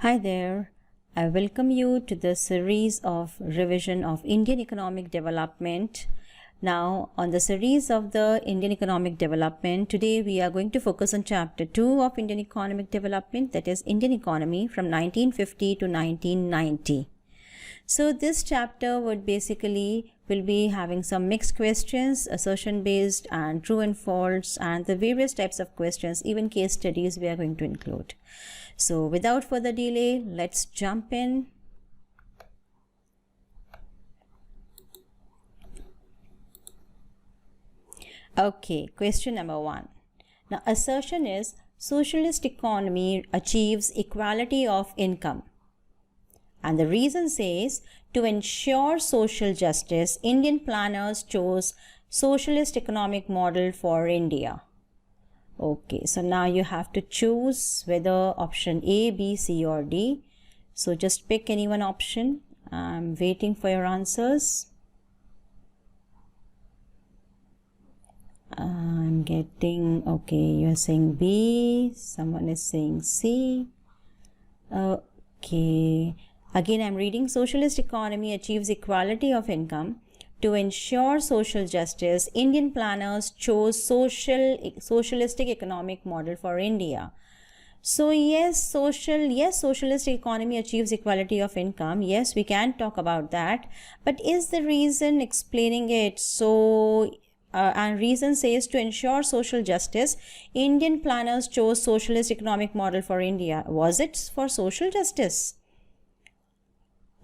Hi there. I welcome you to the series of revision of Indian economic development. Now, on the series of the Indian economic development, today we are going to focus on chapter 2 of Indian economic development, that is Indian economy from 1950 to 1990. So this chapter will be having some mixed questions, assertion based and true and false, and the various types of questions, even case studies we are going to include. So without further delay, let's jump in. Okay, question number 1. Now, assertion is socialist economy achieves equality of income. And the reason says, to ensure social justice, Indian planners chose socialist economic model for India. Okay, so now you have to choose whether option A, B, C or D. So just pick any one option. I'm waiting for your answers. I'm getting, okay, you're saying B, someone is saying C. Okay, again I'm reading, socialist economy achieves equality of income. To ensure social justice, Indian planners chose socialistic economic model for India. So yes, socialist economy achieves equality of income. Yes, we can talk about that. But is the reason explaining it? So, and reason says to ensure social justice, Indian planners chose socialist economic model for India. Was it for social justice?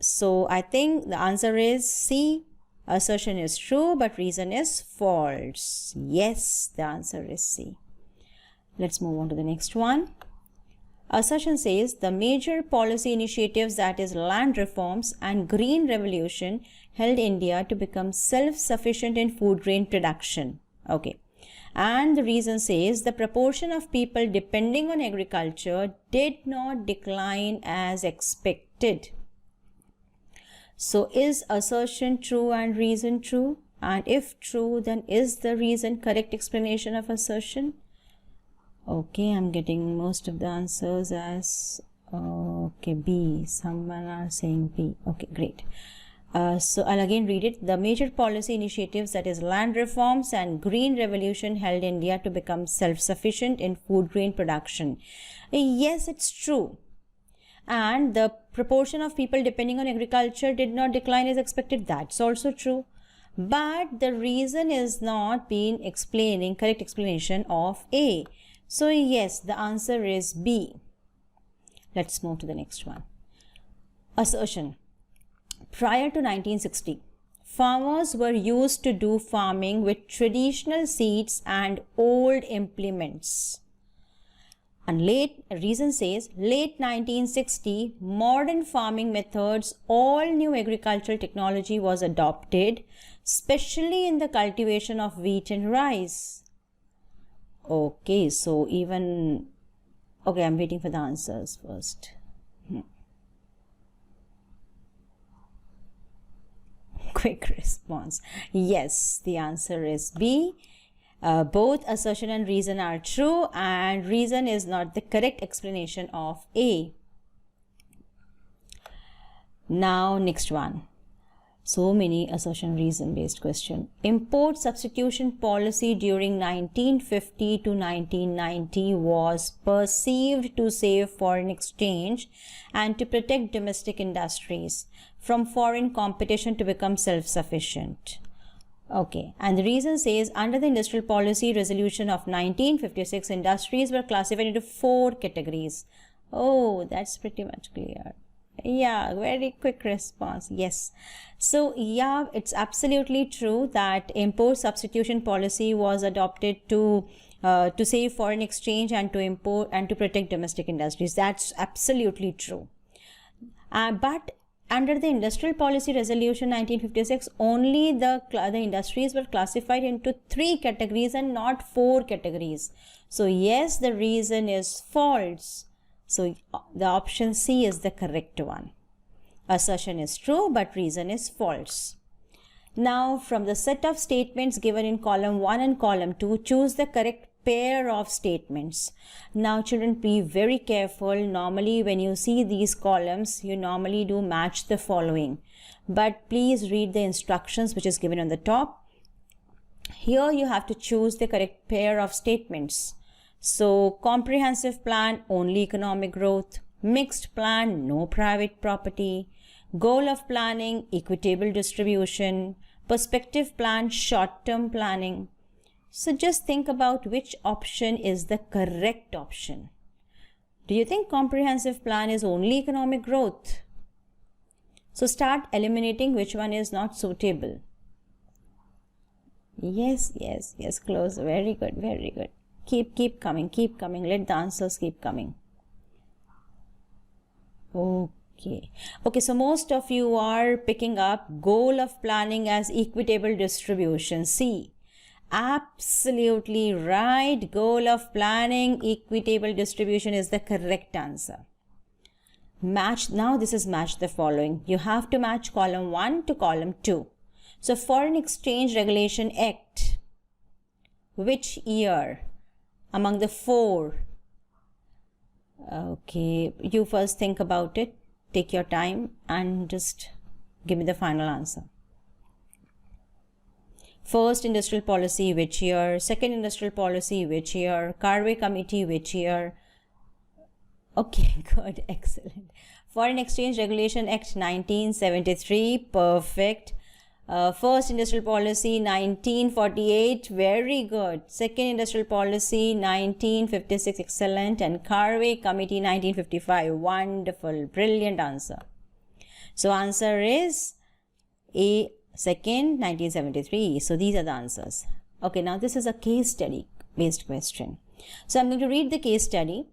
So I think the answer is C. Assertion is true, but reason is false. Yes, the answer is C. Let's move on to the next one. Assertion says the major policy initiatives, that is land reforms and green revolution, helped India to become self-sufficient in food grain production. Okay. And the reason says the proportion of people depending on agriculture did not decline as expected. So is assertion true and reason true? And if true, then is the reason correct explanation of assertion? Okay, I'm getting most of the answers as okay, B. Someone are saying B. Okay, great. So I'll again read it. The major policy initiatives, that is land reforms and green revolution, helped India to become self-sufficient in food grain production. Yes, it's true. And the proportion of people depending on agriculture did not decline as expected. That's also true. But the reason is not being correct explanation of A. So yes, the answer is B. Let's move to the next one. Assertion. Prior to 1960, farmers were used to do farming with traditional seeds and old implements. And reason says late 1960, modern farming methods, all new agricultural technology was adopted, especially in the cultivation of wheat and rice. Okay, so even, okay, I'm waiting for the answers first. Quick response. Yes, the answer is B. Both assertion and reason are true, and reason is not the correct explanation of A. Now, next one. So many assertion reason based question. Import substitution policy during 1950 to 1990 was perceived to save foreign exchange and to protect domestic industries from foreign competition to become self-sufficient. Okay, and the reason says under the Industrial Policy Resolution of 1956, industries were classified into 4 categories. Oh, that's pretty much clear. Yeah, very quick response. Yes. So, yeah, it's absolutely true that import substitution policy was adopted to save foreign exchange and to import and to protect domestic industries. That's absolutely true. But under the Industrial Policy Resolution 1956, only the industries were classified into 3 categories and not 4 categories. So yes, the reason is false. So the option C is the correct one. Assertion is true, but reason is false. Now, from the set of statements given in column 1 and column 2, choose the correct pair of statements. Now children, be very careful. Normally when you see these columns, you normally do match the following. But please read the instructions which is given on the top. Here you have to choose the correct pair of statements. So comprehensive plan, only economic growth. Mixed plan, no private property. Goal of planning, equitable distribution. Perspective plan, short-term planning. So just think about which option is the correct option. Do you think comprehensive plan is only economic growth? So start eliminating which one is not suitable. Yes, close. Very good. Keep coming. Let the answers keep coming. Okay, so most of you are picking up goal of planning as equitable distribution. See, absolutely right. Goal of planning, equitable distribution is the correct answer. Match, now this is match the following. You have to match column 1 to column 2. So Foreign Exchange Regulation Act, which year among the 4? Okay, you first think about it. Take your time and just give me the final answer. First industrial policy, which year? Second industrial policy, which year? Carvey Committee, which year? Okay, good, excellent. Foreign Exchange Regulation Act 1973, perfect. First industrial policy 1948, very good. Second industrial policy 1956, excellent. And Carvey Committee 1955, wonderful, brilliant answer. So answer is A, second, 1973. So these are the answers. Okay, now this is a case study based question. So I'm going to read the case study.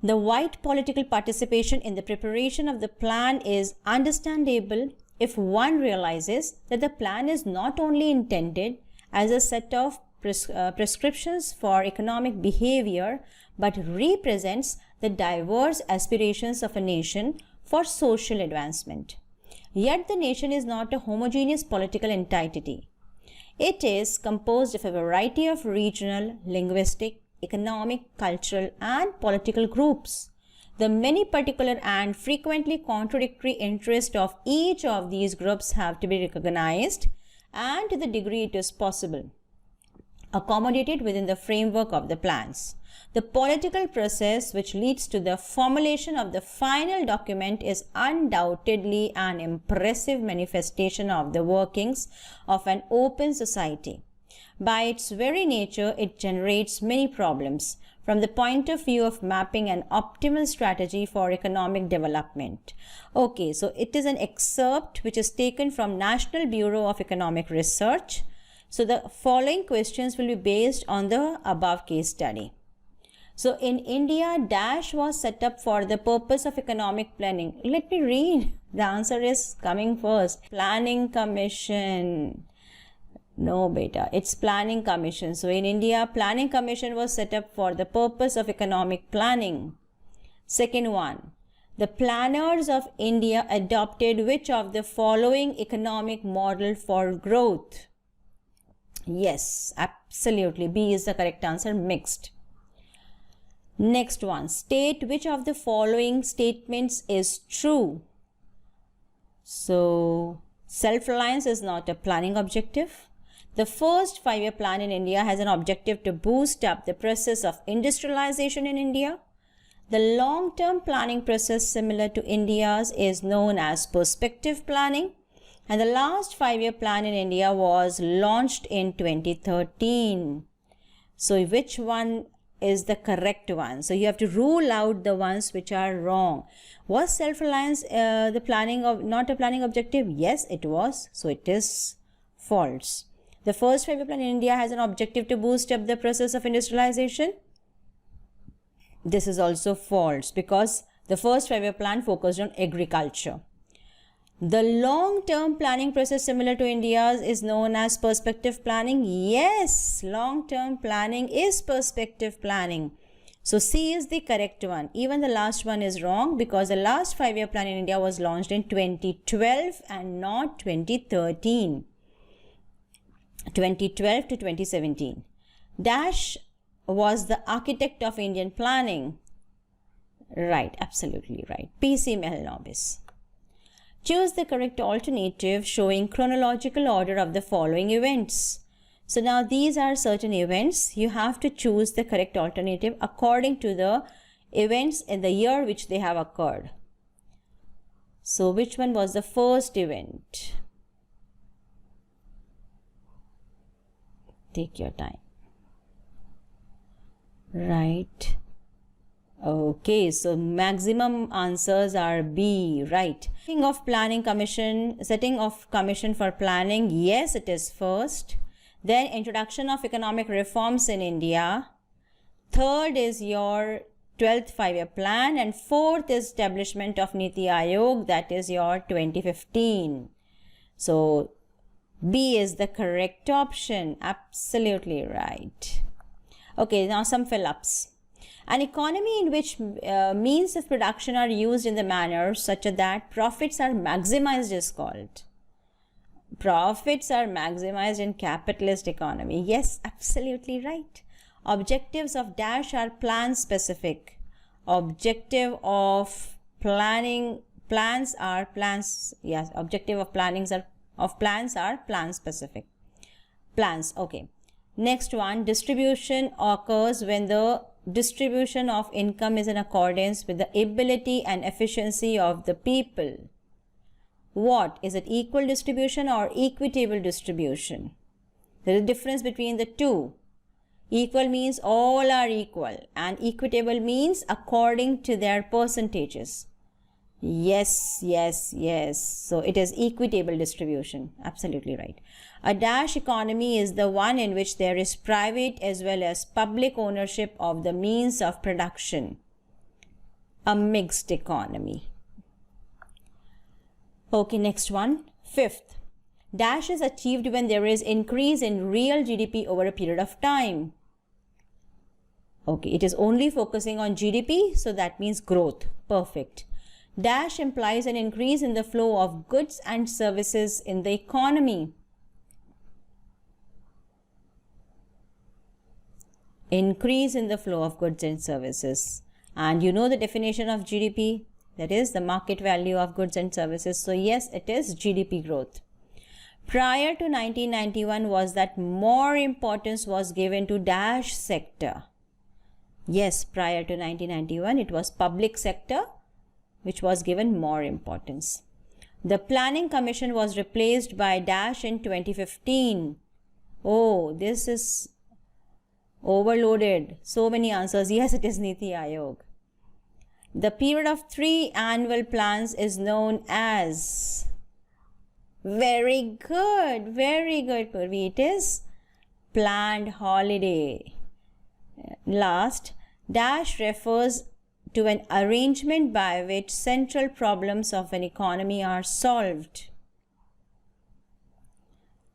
The wide political participation in the preparation of the plan is understandable if one realizes that the plan is not only intended as a set of prescriptions for economic behavior, but represents the diverse aspirations of a nation for social advancement. Yet the nation is not a homogeneous political entity. It is composed of a variety of regional, linguistic, economic, cultural, and political groups. The many particular and frequently contradictory interests of each of these groups have to be recognized and, to the degree it is possible, accommodated within the framework of the plans. The political process which leads to the formulation of the final document is undoubtedly an impressive manifestation of the workings of an open society. By its very nature, it generates many problems from the point of view of mapping an optimal strategy for economic development. Okay, so it is an excerpt which is taken from National Bureau of Economic Research. So the following questions will be based on the above case study. So in India, dash was set up for the purpose of economic planning. Let me read. The answer is coming first. Planning Commission. No, beta, it's Planning Commission. So in India, Planning Commission was set up for the purpose of economic planning. Second one, the planners of India adopted which of the following economic model for growth? Yes, absolutely. B is the correct answer, mixed. Next one, state which of the following statements is true. So self-reliance is not a planning objective. The first 5-year plan in India has an objective to boost up the process of industrialization in India. The long-term planning process similar to India's is known as perspective planning. And the last 5-year plan in India was launched in 2013. So which one is the correct one? So you have to rule out the ones which are wrong. Was self-reliance the planning of not a planning objective? Yes, it was. So it is false. The first 5-year plan in India has an objective to boost up the process of industrialization. This is also false because the first 5-year plan focused on agriculture. The long-term planning process similar to India's is known as perspective planning. Yes, long-term planning is perspective planning. So C is the correct one. Even the last one is wrong because the last 5-year plan in India was launched in 2012 and not 2013. 2012 to 2017. Dash was the architect of Indian planning. Right, absolutely right. P.C. Mahalanobis. Choose the correct alternative showing chronological order of the following events. So now these are certain events. You have to choose the correct alternative according to the events in the year which they have occurred. So which one was the first event? Take your time. Right. Okay, so maximum answers are B, right. Setting of commission for planning, yes, it is first. Then introduction of economic reforms in India. Third is your 12th five-year plan, and fourth is establishment of Niti Aayog, that is your 2015. So B is the correct option. Absolutely right. Okay, now some fill-ups. An economy in which means of production are used in the manner such that profits are maximized is called. Profits are maximized in capitalist economy. Yes, objectives of dash are plan specific. Objective of planning plans are plans. Yes, objective of plans are plan specific. Plans. Okay. Next one, distribution occurs when the distribution of income is in accordance with the ability and efficiency of the people. What? Is it equal distribution or equitable distribution? There is a difference between the two. Equal means all are equal, and equitable means according to their percentages. Yes. So it is equitable distribution. Absolutely right. A dash economy is the one in which there is private as well as public ownership of the means of production. A mixed economy. Okay, next one. Fifth, dash is achieved when there is increase in real GDP over a period of time. Okay, it is only focusing on GDP, so that means growth. Perfect. Dash implies an increase in the flow of goods and services in the economy. Increase in the flow of goods and services. And you know the definition of GDP, that is the market value of goods and services. So yes, it is GDP growth. Prior to 1991 was that more importance was given to dash sector. Yes, prior to 1991 it was public sector which was given more importance. The Planning Commission was replaced by dash in 2015. Oh, this is overloaded. So many answers. Yes, it is Niti Aayog. The period of 3 annual plans is known as. Very good, Purvi. It is planned holiday. Last, dash refers to an arrangement by which central problems of an economy are solved.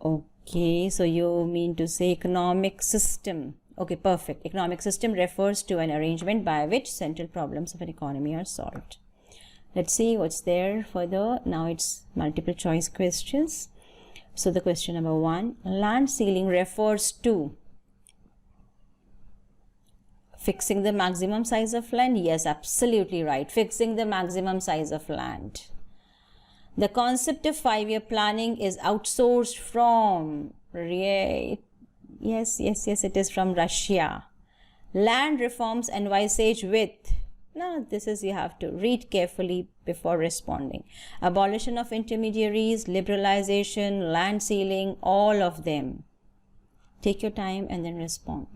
Okay, so you mean to say economic system. Okay, perfect. Economic system refers to an arrangement by which central problems of an economy are solved. Let's see what's there further. Now it's multiple choice questions. So the question number 1, land ceiling refers to fixing the maximum size of land. Yes, absolutely right. Fixing the maximum size of land. The concept of 5-year planning is outsourced from, yes, it is from Russia. Land reforms envisage with, now this is, you have to read carefully before responding. Abolition of intermediaries, liberalization, land ceiling, all of them. Take your time and then respond.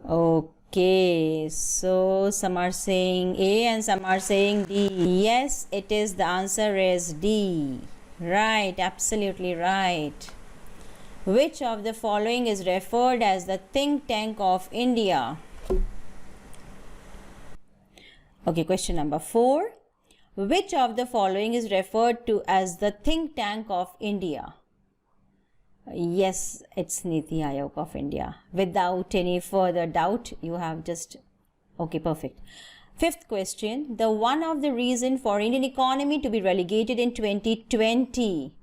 Okay, so some are saying A and some are saying D. Yes, it is, the answer is D. Right, absolutely right. Which of the following is referred as the think tank of India? Okay, question number 4. Which of the following is referred to as the think tank of India? Yes, it's Niti Aayog of India. Without any further doubt, you have just, okay, perfect. 5th question, one of the reason for Indian economy to be relegated in 2020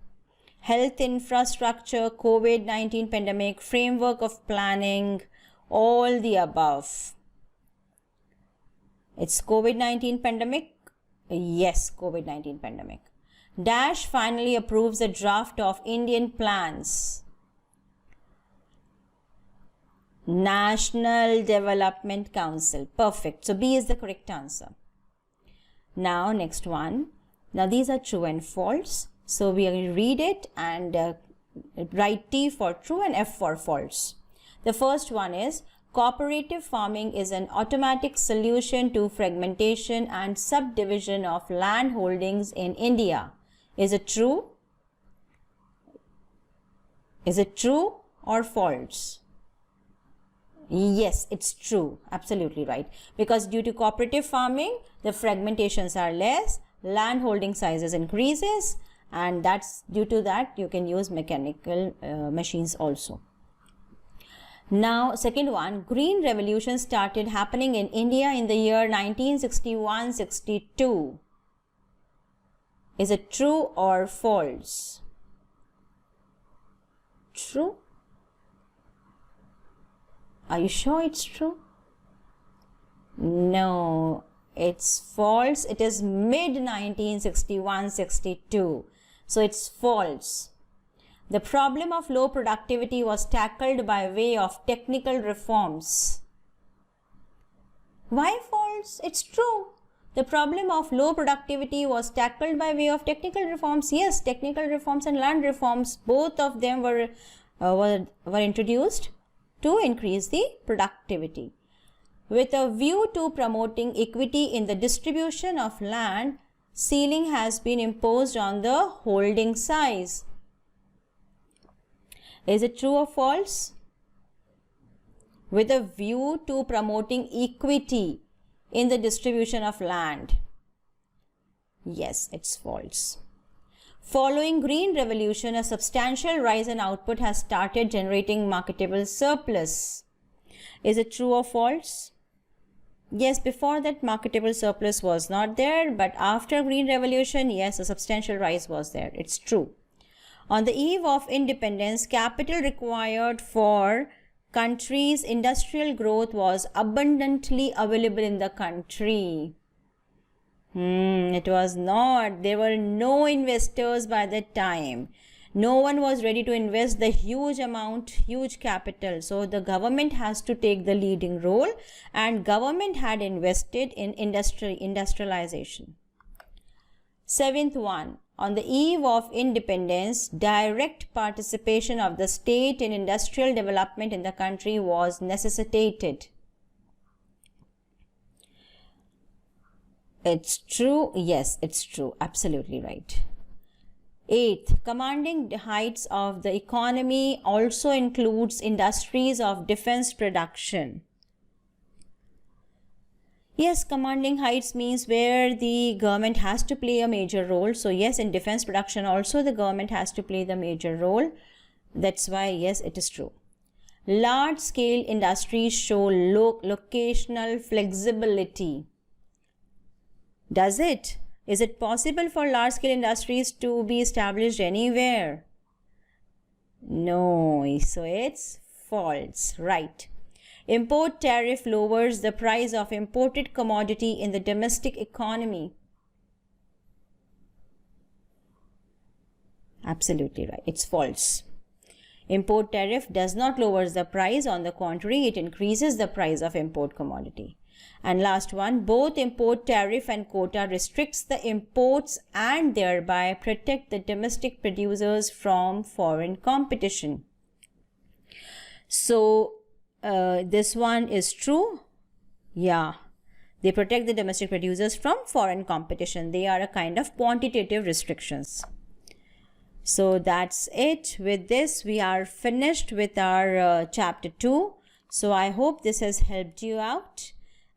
health infrastructure, COVID-19 pandemic, framework of planning, all the above. It's COVID-19 pandemic. Yes, COVID-19 pandemic. Dash finally approves a draft of Indian plans. National Development Council. Perfect. So B is the correct answer. Now next one. Now these are true and false. So we will read it and write T for true and F for false. The first one is, cooperative farming is an automatic solution to fragmentation and subdivision of land holdings in India. Is it true? Is it true or false? Yes, it's true. Absolutely right. Because due to cooperative farming, the fragmentations are less, land holding sizes increases, and that's due to that you can use mechanical machines also. Now, second one, Green Revolution started happening in India in the year 1961-62. Is it true or false? True? Are you sure it's true? No, it's false. It is mid 1961-62. So it's false. The problem of low productivity was tackled by way of technical reforms. Why false? It's true. The problem of low productivity was tackled by way of technical reforms. Yes, technical reforms and land reforms, both of them were introduced to increase the productivity. With a view to promoting equity in the distribution of land, ceiling has been imposed on the holding size. Is it true or false? With a view to promoting equity in the distribution of land. Yes, it's false. Following Green Revolution, a substantial rise in output has started generating marketable surplus. Is it true or false? Yes, before that marketable surplus was not there, but after Green Revolution, yes, a substantial rise was there. It's true. On the eve of independence, capital required for country's industrial growth was abundantly available in the country. It was not. There were no investors by that time. No one was ready to invest the huge amount, huge capital. So the government has to take the leading role, and government had invested in industrialization. Seventh one, on the eve of independence, direct participation of the state in industrial development in the country was necessitated. It's true. Yes, it's true. Absolutely right. Eighth, commanding heights of the economy also includes industries of defense production. Yes, commanding heights means where the government has to play a major role. So yes, in defense production also the government has to play the major role. That's why yes, it is true. Large scale industries show locational flexibility. Does it? Is it possible for large scale industries to be established anywhere? No, so it's false, right? Import tariff lowers the price of imported commodity in the domestic economy. Absolutely right. It's false. Import tariff does not lower the price. On the contrary, it increases the price of import commodity. And last one, both import tariff and quota restricts the imports and thereby protect the domestic producers from foreign competition. So this one is true. Yeah, they protect the domestic producers from foreign competition. They are a kind of quantitative restrictions. So that's it. With this, we are finished with our chapter 2. So I hope this has helped you out.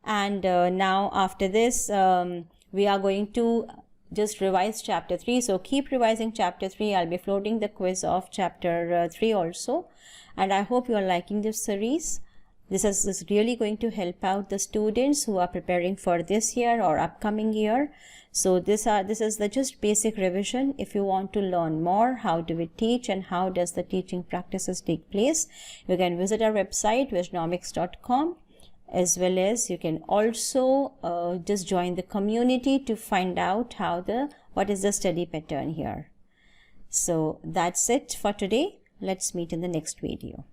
And now after this, we are going to just revise chapter 3. So keep revising chapter 3. I'll be floating the quiz of chapter 3 also. And I hope you are liking this series. This is really going to help out the students who are preparing for this year or upcoming year. So this is the just basic revision. If you want to learn more, how do we teach and how does the teaching practices take place, you can visit our website wisdonomics.com, as well as you can also just join the community to find out what is the study pattern here. So that's it for today. Let's meet in the next video.